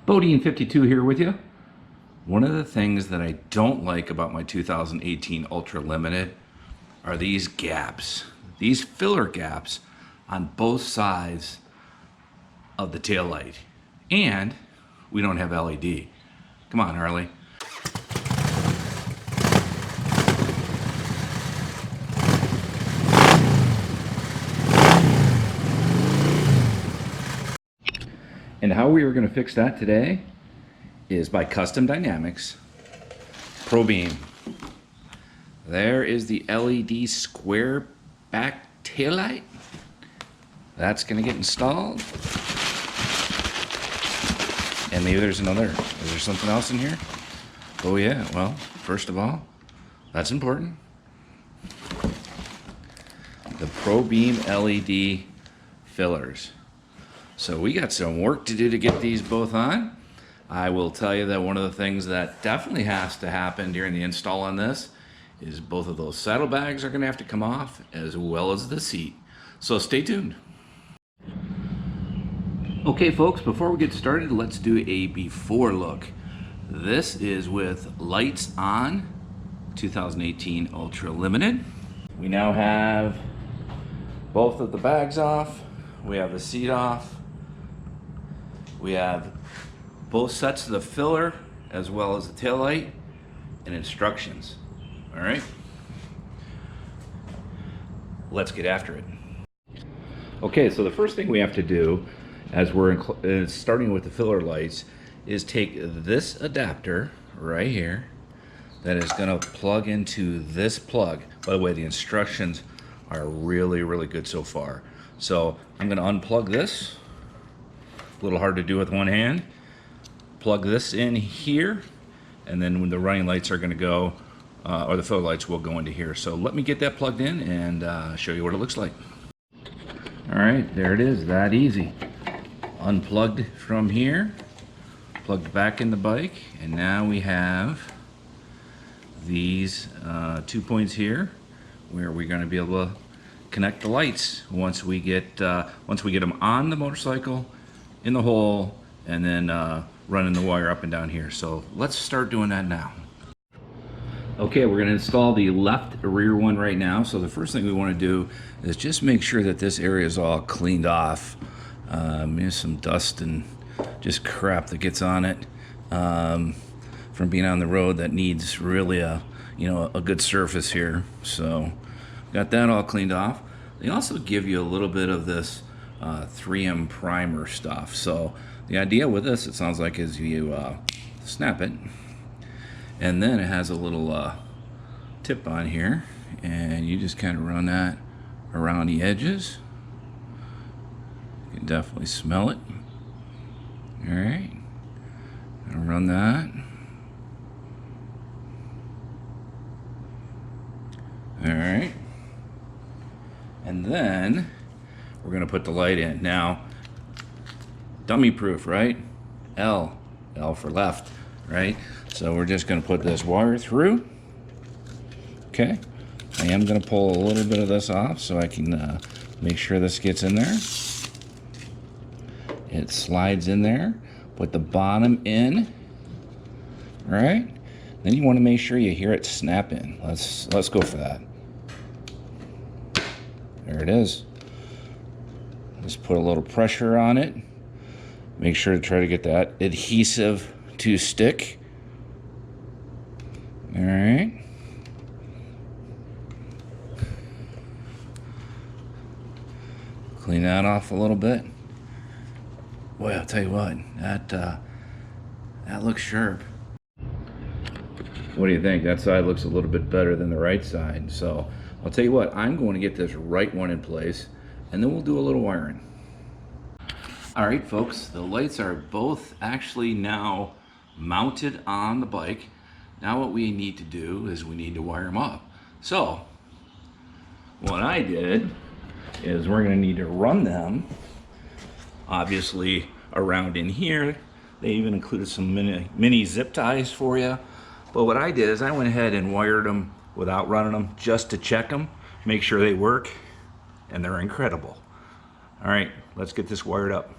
Bodine52 here with you. One of the things that I don't like about my 2018 Ultra Limited are these gaps, these filler gaps on both sides of the taillight. And we don't have LED. Come on, Harley. And how we are going to fix that today is by Custom Dynamics Probeam. There is the LED square back taillight. That's going to get installed. And maybe there's another. Is there something else in here? Oh yeah, well, first of all, that's important. The Probeam LED fillers. So we got some work to do to get these both on. I will tell you that one of the things that definitely has to happen during the install on this is both of those saddlebags are going to have to come off, as well as the seat. So stay tuned. Okay folks, before we get started, let's do a before look. This is with lights on, 2018 Ultra Limited. We now have both of the bags off. We have the seat off. We have both sets of the filler as well as the taillight and instructions. All right, let's get after it. Okay, so the first thing we have to do as we're starting with the filler lights is take this adapter right here that is going to plug into this plug. By the way, the instructions are really good so far. So I'm going to unplug this. A little hard to do with one hand. Plug this in here, and then when the running lights are going to go, or the filler lights will go into here. So let me get that plugged in and show you what it looks like. All right, there it is, that easy. Unplugged from here, plugged back in the bike, and now we have these 2 points here where we're going to be able to connect the lights once we get them on the motorcycle, in the hole, and then running the wire up and down here. So let's start doing that now. Okay, we're going to install the left rear one right now. So the first thing we want to do is just make sure that this area is all cleaned off. There's some dust and just crap that gets on it from being on the road that needs really a good surface here. So got that all cleaned off. They also give you a little bit of this 3M primer stuff. So the idea with this, it sounds like, is you snap it, and then it has a little tip on here, and you just kind of run that around the edges. You can definitely smell it. All right, I'll run that. All right, and then we're going to put the light in. Now, dummy proof, right? L for left, right? So we're just going to put this wire through. Okay, I am going to pull a little bit of this off so I can make sure this gets in there. It slides in there. Put the bottom in, right? Then you want to make sure you hear it snap in. Let's go for that. There it is. Just put a little pressure on it. Make sure to try to get that adhesive to stick. All right. Clean that off a little bit. Boy, I'll tell you what, that looks sharp. What do you think? That side looks a little bit better than the right side. So I'll tell you what, I'm going to get this right one in place, and then we'll do a little wiring. All right, folks, the lights are both actually now mounted on the bike. Now what we need to do is we need to wire them up. So what I did is we're going to need to run them, obviously, around in here. They even included some mini zip ties for you. But what I did is I went ahead and wired them without running them, just to check them, make sure they work, and they're incredible. All right, let's get this wired up.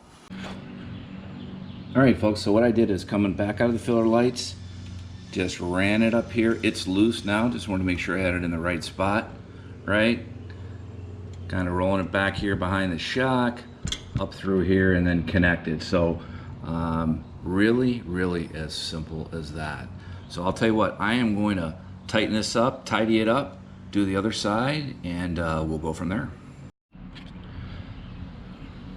All right, folks, so what I did is coming back out of the filler lights, just ran it up here. It's loose now, just wanted to make sure I had it in the right spot, right? Kind of rolling it back here behind the shock, up through here, and then connected. So really, really as simple as that. So I'll tell you what, I am going to tighten this up, tidy it up, do the other side, and we'll go from there.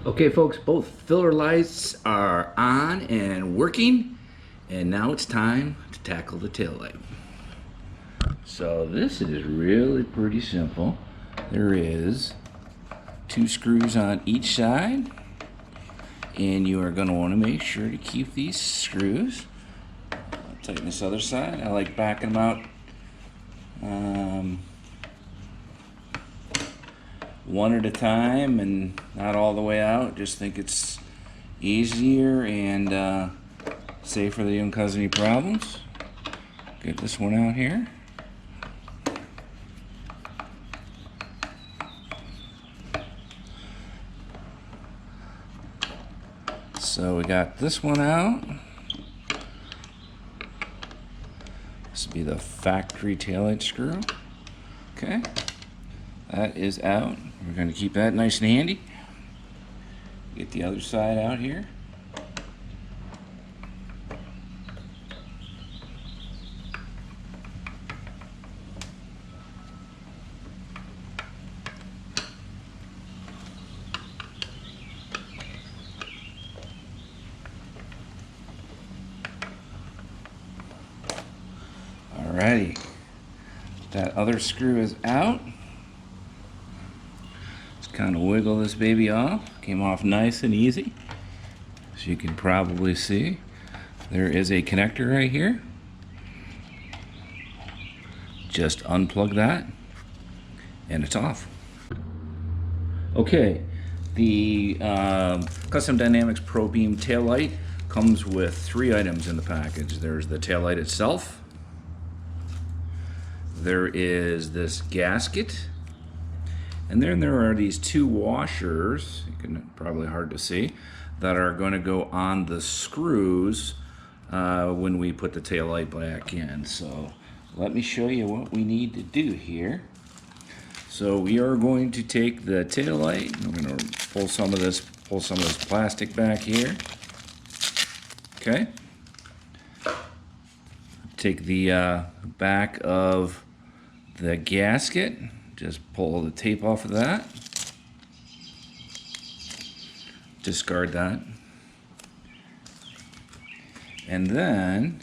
Okay, folks, both filler lights are on and working, and now it's time to tackle the tail light. So this is really pretty simple. There is 2 screws on each side, and you are going to want to make sure to keep these screws. Tighten this other side. I like backing them out one at a time and not all the way out. Just think it's easier and safer that you don't cause any problems. Get this one out here. So we got this one out. This will be the factory taillight screw. Okay, that is out. We're going to keep that nice and handy. Get the other side out here. Alrighty, that other screw is out. Just kind of wiggle this baby off. Came off nice and easy. As you can probably see, there is a connector right here. Just unplug that, and it's off. Okay, the Custom Dynamics Probeam taillight comes with 3 items in the package. There's the taillight itself. There is this gasket, and then there are these 2 washers, you can probably hard to see, that are going to go on the screws when we put the taillight back in. So let me show you what we need to do here. So we are going to take the taillight, we're going to pull some of this plastic back here. Okay. Take the back of the gasket, just pull the tape off of that, discard that, and then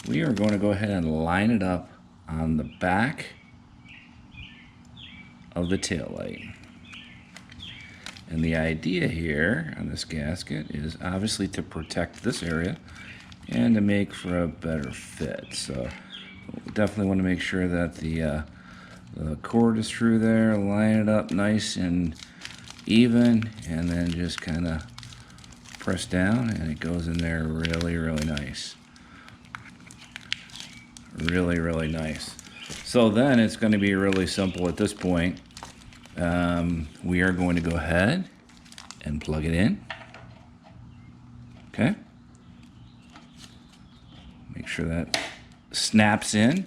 we are going to go ahead and line it up on the back of the taillight. And the idea here on this gasket is obviously to protect this area and to make for a better fit. So we definitely want to make sure that the cord is through there, line it up nice and even, and then just kind of press down, and it goes in there really, really nice. Really, really nice. So then it's going to be really simple at this point. We are going to go ahead and plug it in. Okay. Make sure that snaps in.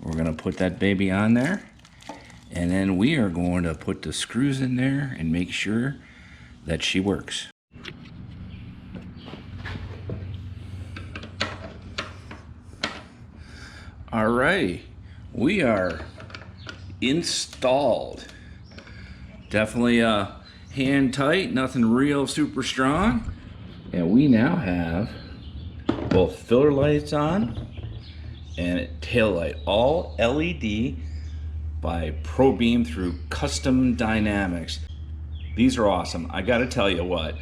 We're going to put that baby on there, and then we are going to put the screws in there and make sure that she works. Alrighty, we are installed. Definitely hand tight, nothing real super strong. And we now have both filler lights on and tail light, all LED by Probeam through Custom Dynamics. These are awesome. I gotta tell you what,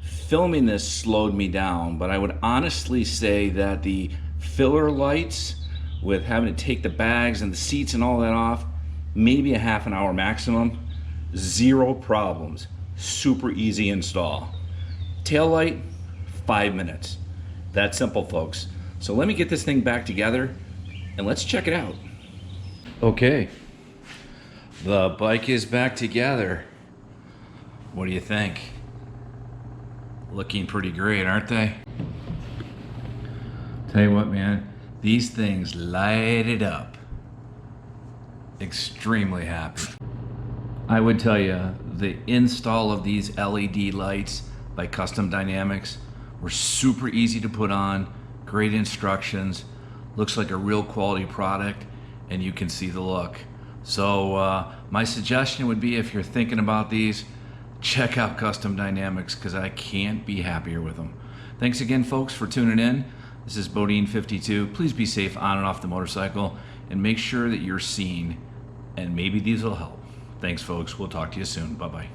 filming this slowed me down, but I would honestly say that the filler lights, with having to take the bags and the seats and all that off, maybe a half an hour maximum, 0 problems, super easy install. Tail light, 5 minutes. That simple, folks. So let me get this thing back together and let's check it out. Okay, the bike is back together. What do you think? Looking pretty great, aren't they? Tell you what, man, these things light it up. Extremely happy. I would tell you, the install of these LED lights by Custom Dynamics were super easy to put on, great instructions, looks like a real quality product, and you can see the look. So my suggestion would be, if you're thinking about these, check out Custom Dynamics, because I can't be happier with them. Thanks again, folks, for tuning in. This is Bodine52. Please be safe on and off the motorcycle, and make sure that you're seen, and maybe these will help. Thanks, folks. We'll talk to you soon. Bye-bye.